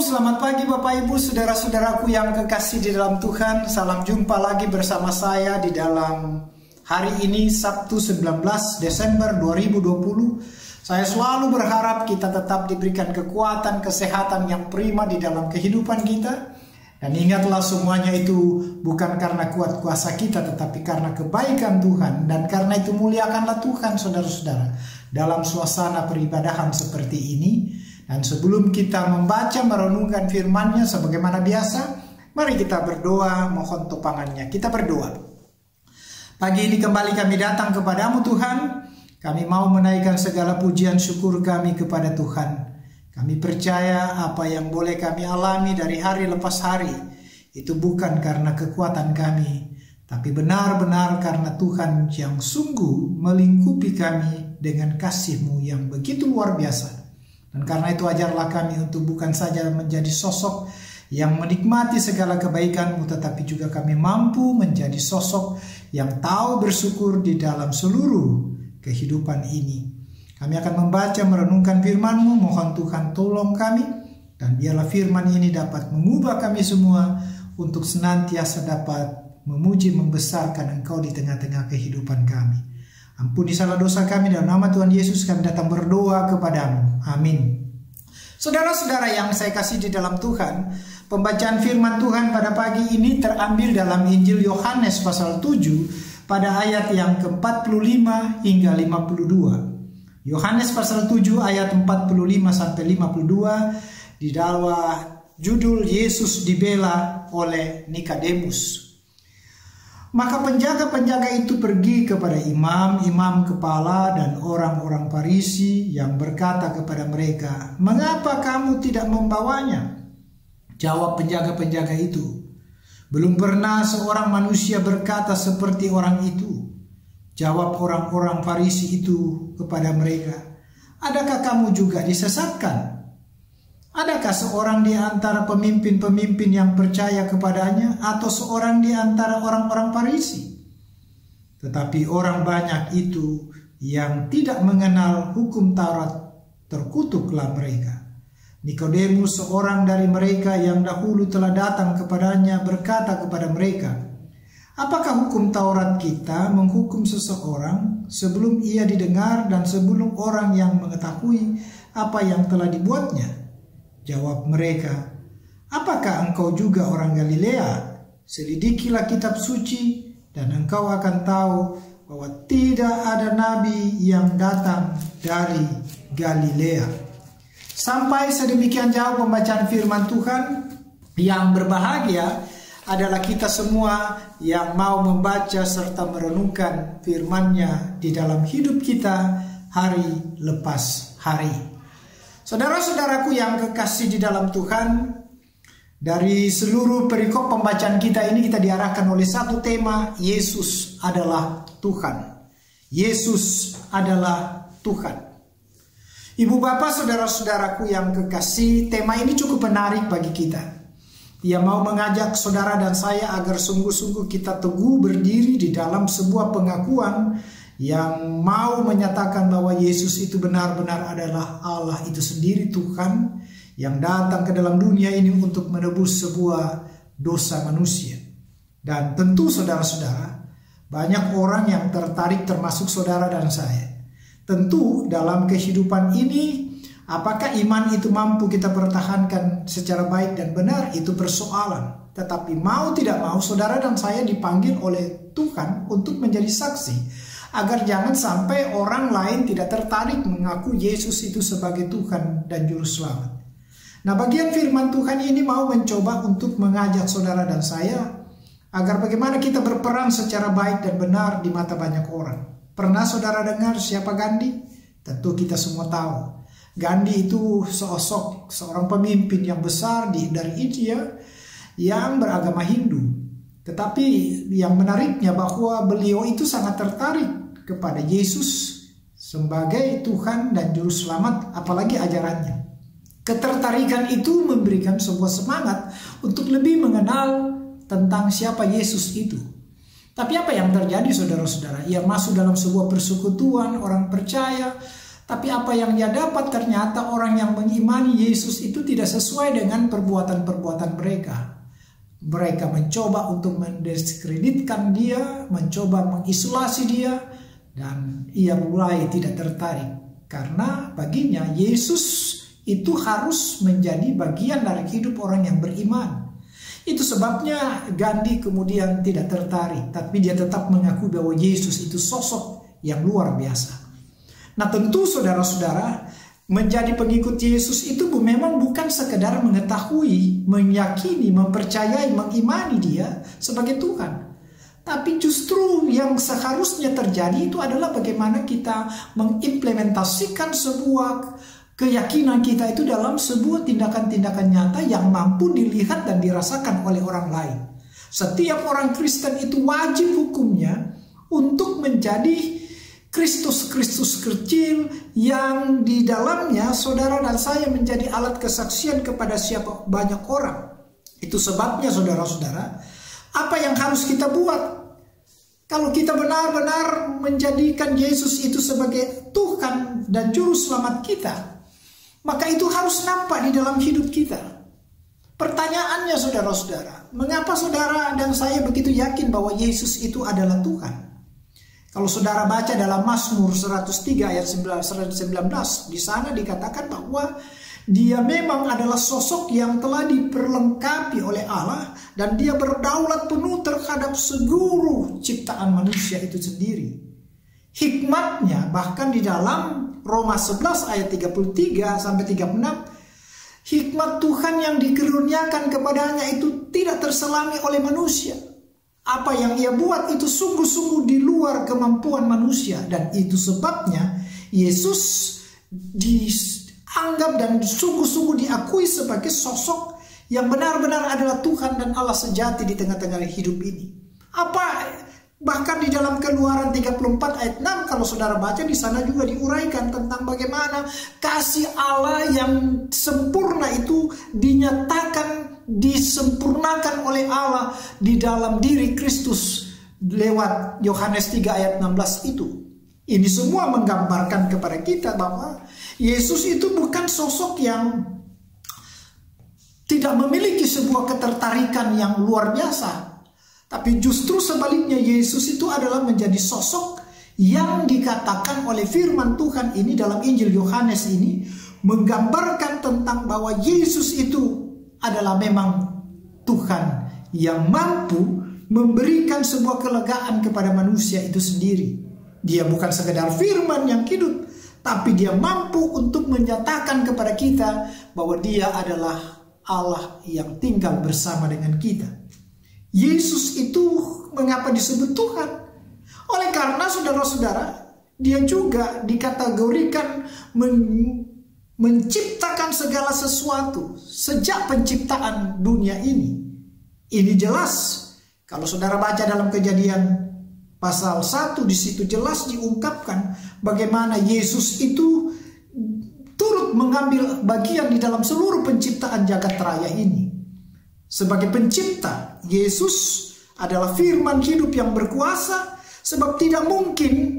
Selamat pagi Bapak Ibu, saudara-saudaraku yang kekasih di dalam Tuhan. Salam jumpa lagi bersama saya di dalam hari ini Sabtu 19 Desember 2020. Saya selalu berharap kita tetap diberikan kekuatan, kesehatan yang prima di dalam kehidupan kita. Dan ingatlah semuanya itu bukan karena kuat kuasa kita, tetapi karena kebaikan Tuhan. Dan karena itu muliakanlah Tuhan saudara-saudara dalam suasana peribadahan seperti ini. Dan sebelum kita membaca merenungkan firman-Nya sebagaimana biasa, mari kita berdoa mohon topangannya. Kita berdoa. Pagi ini kembali kami datang kepadamu Tuhan. Kami mau menaikkan segala pujian syukur kami kepada Tuhan. Kami percaya apa yang boleh kami alami dari hari lepas hari itu bukan karena kekuatan kami, tapi benar-benar karena Tuhan yang sungguh melingkupi kami dengan kasih-Mu yang begitu luar biasa. Dan karena itu ajarlah kami untuk bukan saja menjadi sosok yang menikmati segala kebaikan-Mu, tetapi juga kami mampu menjadi sosok yang tahu bersyukur di dalam seluruh kehidupan ini. Kami akan membaca merenungkan firman-Mu, mohon Tuhan tolong kami, dan biarlah firman ini dapat mengubah kami semua untuk senantiasa dapat memuji membesarkan Engkau di tengah-tengah kehidupan kami. Ampuni salah dosa kami, dalam nama Tuhan Yesus kami datang berdoa kepadamu. Amin. Saudara-saudara yang saya kasih di dalam Tuhan, pembacaan firman Tuhan pada pagi ini terambil dalam Injil Yohanes pasal 7 pada ayat yang ke-45 hingga 52. Yohanes pasal 7 ayat 45 sampai 52 di dalam judul Yesus dibela oleh Nikodemus. Maka penjaga-penjaga itu pergi kepada imam-imam kepala dan orang-orang Farisi yang berkata kepada mereka, "Mengapa kamu tidak membawanya?" Jawab penjaga-penjaga itu, "Belum pernah seorang manusia berkata seperti orang itu." Jawab orang-orang Farisi itu kepada mereka, "Adakah kamu juga disesatkan? Adakah seorang di antara pemimpin-pemimpin yang percaya kepadanya atau seorang di antara orang-orang Farisi?" Tetapi orang banyak itu yang tidak mengenal hukum Taurat, terkutuklah mereka. Nikodemus, seorang dari mereka yang dahulu telah datang kepadanya, berkata kepada mereka, "Apakah hukum Taurat kita menghukum seseorang sebelum ia didengar dan sebelum orang yang mengetahui apa yang telah dibuatnya?" Jawab mereka, "Apakah engkau juga orang Galilea? Selidikilah kitab suci dan engkau akan tahu bahwa tidak ada nabi yang datang dari Galilea." Sampai sedemikian jauh pembacaan firman Tuhan. Yang berbahagia adalah kita semua yang mau membaca serta merenungkan firman-Nya di dalam hidup kita hari lepas hari. Saudara-saudaraku yang kekasih di dalam Tuhan, dari seluruh perikop pembacaan kita ini kita diarahkan oleh satu tema, Yesus adalah Tuhan. Yesus adalah Tuhan. Ibu bapak, saudara-saudaraku yang kekasih, tema ini cukup menarik bagi kita. Ia mau mengajak saudara dan saya agar sungguh-sungguh kita teguh berdiri di dalam sebuah pengakuan yang mau menyatakan bahwa Yesus itu benar-benar adalah Allah itu sendiri, Tuhan yang datang ke dalam dunia ini untuk menebus sebuah dosa manusia. Dan tentu saudara-saudara, banyak orang yang tertarik termasuk saudara dan saya. Tentu dalam kehidupan ini, apakah iman itu mampu kita pertahankan secara baik dan benar, itu persoalan. Tetapi mau tidak mau saudara dan saya dipanggil oleh Tuhan untuk menjadi saksi, agar jangan sampai orang lain tidak tertarik mengaku Yesus itu sebagai Tuhan dan Juru Selamat. Nah, bagian firman Tuhan ini mau mencoba untuk mengajak saudara dan saya agar bagaimana kita berperan secara baik dan benar di mata banyak orang. Pernah saudara dengar siapa Gandhi? Tentu kita semua tahu. Gandhi itu sosok seorang pemimpin yang besar dari India yang beragama Hindu. Tetapi yang menariknya bahwa beliau itu sangat tertarik kepada Yesus sebagai Tuhan dan Juru Selamat, apalagi ajarannya. Ketertarikan itu memberikan sebuah semangat untuk lebih mengenal tentang siapa Yesus itu. Tapi apa yang terjadi saudara-saudara? Ia masuk dalam sebuah persekutuan orang percaya, Tapi apa yang dia dapat, ternyata orang yang mengimani Yesus itu tidak sesuai dengan perbuatan-perbuatan mereka. Mereka mencoba untuk mendiskreditkan dia, mencoba mengisolasi dia, dan ia mulai tidak tertarik. Karena baginya Yesus itu harus menjadi bagian dari hidup orang yang beriman. Itu sebabnya Gandhi kemudian tidak tertarik, tapi dia tetap mengakui bahwa Yesus itu sosok yang luar biasa. Nah, tentu saudara-saudara, menjadi pengikut Yesus itu memang bukan sekedar mengetahui, meyakini, mempercayai, mengimani dia sebagai Tuhan. Tapi justru yang seharusnya terjadi itu adalah bagaimana kita mengimplementasikan sebuah keyakinan kita itu dalam sebuah tindakan-tindakan nyata yang mampu dilihat dan dirasakan oleh orang lain. Setiap orang Kristen itu wajib hukumnya untuk menjadi Kristus-Kristus kecil yang di dalamnya saudara dan saya menjadi alat kesaksian kepada siapa banyak orang. Itu sebabnya saudara-saudara, apa yang harus kita buat? Kalau kita benar-benar menjadikan Yesus itu sebagai Tuhan dan Juru Selamat kita, maka itu harus nampak di dalam hidup kita. Pertanyaannya saudara-saudara, mengapa saudara dan saya begitu yakin bahwa Yesus itu adalah Tuhan? Kalau saudara baca dalam Mazmur 103 ayat 119, di sana dikatakan bahwa dia memang adalah sosok yang telah diperlengkapi oleh Allah dan dia berdaulat penuh terhadap seluruh ciptaan manusia itu sendiri. Hikmatnya bahkan di dalam Roma 11 ayat 33 sampai 36, hikmat Tuhan yang dikaruniakan kepadanya itu tidak terselami oleh manusia. Apa yang ia buat itu sungguh-sungguh di luar kemampuan manusia. Dan itu sebabnya Yesus dianggap dan sungguh-sungguh diakui sebagai sosok yang benar-benar adalah Tuhan dan Allah sejati di tengah-tengah hidup ini. Bahkan di dalam Keluaran 34 ayat 6 kalau saudara baca, di sana juga diuraikan tentang bagaimana kasih Allah yang sempurna itu dinyatakan, disempurnakan oleh Allah di dalam diri Kristus lewat Yohanes 3 ayat 16 itu. Ini semua menggambarkan kepada kita bahwa Yesus itu bukan sosok yang tidak memiliki sebuah ketertarikan yang luar biasa. Tapi justru sebaliknya, Yesus itu adalah menjadi sosok yang dikatakan oleh firman Tuhan ini dalam Injil Yohanes ini menggambarkan tentang bahwa Yesus itu adalah memang Tuhan yang mampu memberikan sebuah kelegaan kepada manusia itu sendiri. Dia bukan sekedar firman yang hidup, tapi dia mampu untuk menyatakan kepada kita bahwa dia adalah Allah yang tinggal bersama dengan kita. Yesus itu mengapa disebut Tuhan? Oleh karena saudara-saudara, dia juga dikategorikan menciptakan segala sesuatu sejak penciptaan dunia ini. Ini jelas. Kalau saudara baca dalam Kejadian pasal 1, di situ jelas diungkapkan bagaimana Yesus itu turut mengambil bagian di dalam seluruh penciptaan jagat raya ini. Sebagai pencipta, Yesus adalah firman hidup yang berkuasa, sebab tidak mungkin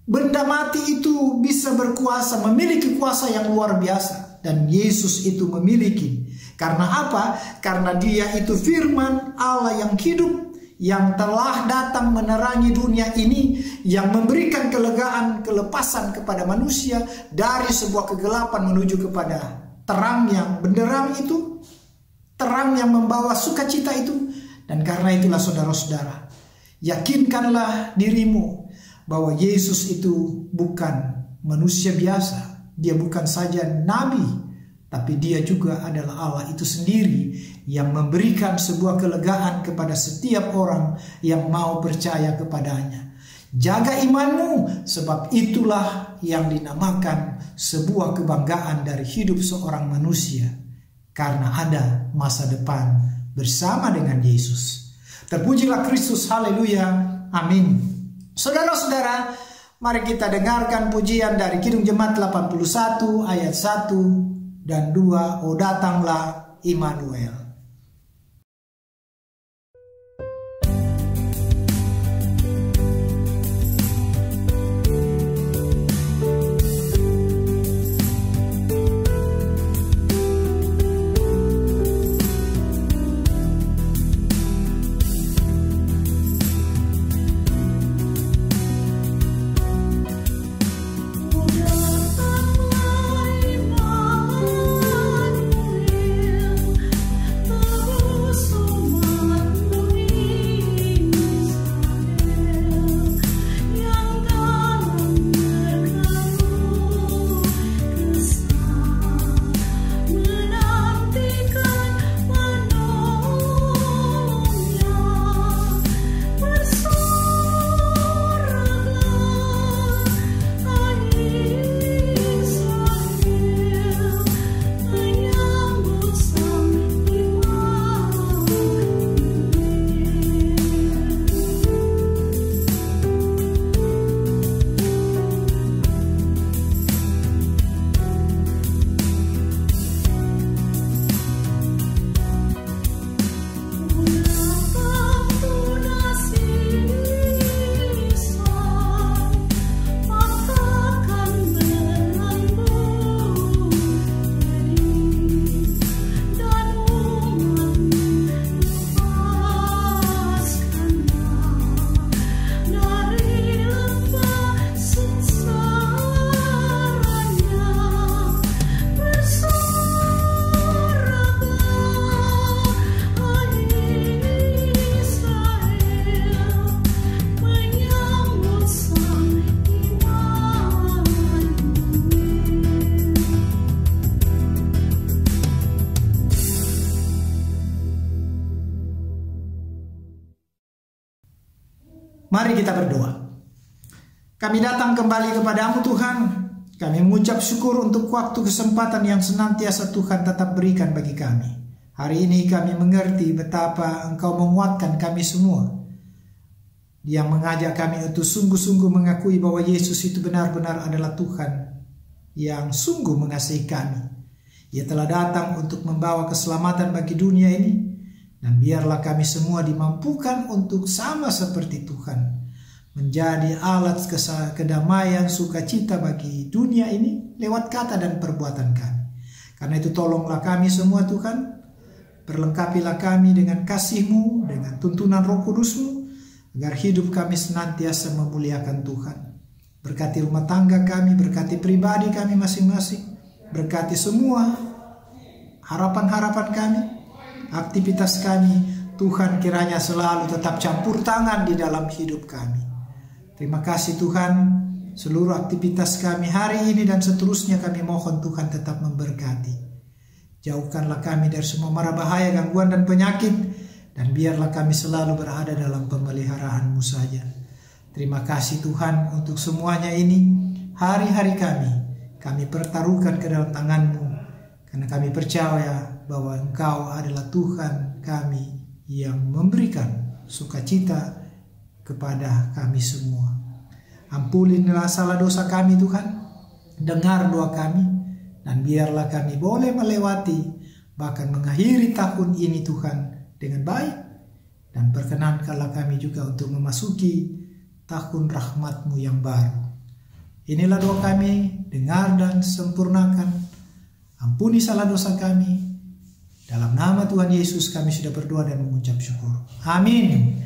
benda mati itu bisa berkuasa, memiliki kuasa yang luar biasa. Dan Yesus itu memiliki. Karena apa? Karena dia itu firman Allah yang hidup, yang telah datang menerangi dunia ini, yang memberikan kelegaan, kelepasan kepada manusia dari sebuah kegelapan menuju kepada terang yang benderang itu, terang yang membawa sukacita itu. Dan karena itulah saudara-saudara, yakinkanlah dirimu bahwa Yesus itu bukan manusia biasa. Dia bukan saja nabi, tapi dia juga adalah Allah itu sendiri yang memberikan sebuah kelegaan kepada setiap orang yang mau percaya kepadanya. Jaga imanmu, sebab itulah yang dinamakan sebuah kebanggaan dari hidup seorang manusia. Karena ada masa depan bersama dengan Yesus. Terpujilah Kristus, haleluya, amin. Saudara-saudara, mari kita dengarkan pujian dari Kidung Jemaat 81 ayat 1 dan 2. O datanglah Immanuel. Mari kita berdoa. Kami datang kembali kepadamu Tuhan. Kami mengucap syukur untuk waktu kesempatan yang senantiasa Tuhan tetap berikan bagi kami. Hari ini kami mengerti betapa Engkau menguatkan kami semua, yang mengajak kami untuk sungguh-sungguh mengakui bahwa Yesus itu benar-benar adalah Tuhan yang sungguh mengasihi kami. Ia telah datang untuk membawa keselamatan bagi dunia ini, dan biarlah kami semua dimampukan untuk sama seperti Tuhan, menjadi alat kedamaian sukacita bagi dunia ini lewat kata dan perbuatan kami. Karena itu tolonglah kami semua Tuhan, perlengkapilah kami dengan kasih-Mu, dengan tuntunan Roh Kudus-Mu, agar hidup kami senantiasa memuliakan Tuhan. Berkati rumah tangga kami, berkati pribadi kami masing-masing, berkati semua harapan-harapan kami, aktivitas kami. Tuhan kiranya selalu tetap campur tangan di dalam hidup kami. Terima kasih Tuhan, seluruh aktivitas kami hari ini dan seterusnya kami mohon Tuhan tetap memberkati. Jauhkanlah kami dari semua mara bahaya, gangguan dan penyakit, dan biarlah kami selalu berada dalam pemeliharaan-Mu saja. Terima kasih Tuhan untuk semuanya ini. Hari-hari kami pertaruhkan ke dalam tangan-Mu, karena kami percaya bahwa Engkau adalah Tuhan kami yang memberikan sukacita kepada kami semua. Ampunilah salah dosa kami Tuhan, dengar doa kami, dan biarlah kami boleh melewati bahkan mengakhiri tahun ini Tuhan dengan baik, dan perkenankanlah kami juga untuk memasuki tahun rahmat-Mu yang baru. Inilah doa kami, dengar dan sempurnakan. Ampuni salah dosa kami. Dalam nama Tuhan Yesus kami sudah berdoa dan mengucap syukur. Amin.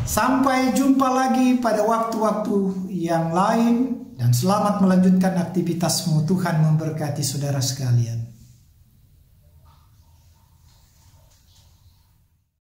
Sampai jumpa lagi pada waktu-waktu yang lain, dan selamat melanjutkan aktivitasmu. Tuhan memberkati saudara sekalian.